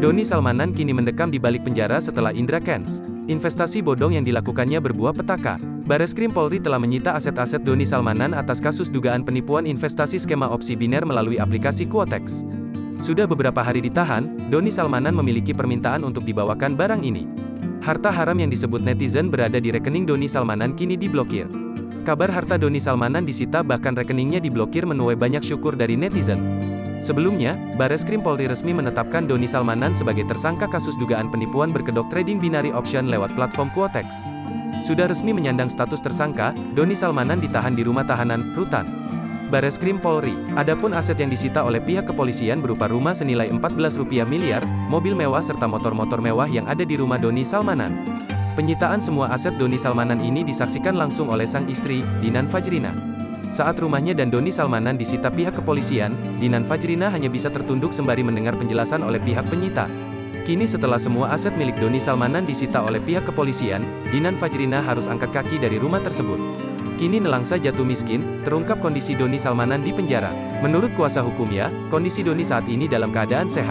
Doni Salmanan kini mendekam di balik penjara setelah Indra Kents. Investasi bodong yang dilakukannya berbuah petaka. Bareskrim Polri telah menyita aset-aset Doni Salmanan atas kasus dugaan penipuan investasi skema opsi biner melalui aplikasi Quotex. Sudah beberapa hari ditahan, Doni Salmanan memiliki permintaan untuk dibawakan barang ini. Harta haram yang disebut netizen berada di rekening Doni Salmanan kini diblokir. Kabar harta Doni Salmanan disita bahkan rekeningnya diblokir menuai banyak syukur dari netizen. Sebelumnya, Bareskrim Polri resmi menetapkan Doni Salmanan sebagai tersangka kasus dugaan penipuan berkedok trading binary option lewat platform Quotex. Sudah resmi menyandang status tersangka, Doni Salmanan ditahan di rumah tahanan, Rutan Bareskrim Polri. Adapun aset yang disita oleh pihak kepolisian berupa rumah senilai 14 miliar rupiah, mobil mewah serta motor-motor mewah yang ada di rumah Doni Salmanan. Penyitaan semua aset Doni Salmanan ini disaksikan langsung oleh sang istri, Dinan Fajrina. Saat rumahnya dan Doni Salmanan disita pihak kepolisian, Dinan Fajrina hanya bisa tertunduk sembari mendengar penjelasan oleh pihak penyita. Kini setelah semua aset milik Doni Salmanan disita oleh pihak kepolisian, Dinan Fajrina harus angkat kaki dari rumah tersebut. Kini nelangsa jatuh miskin, terungkap kondisi Doni Salmanan di penjara. Menurut kuasa hukumnya, kondisi Doni saat ini dalam keadaan sehat.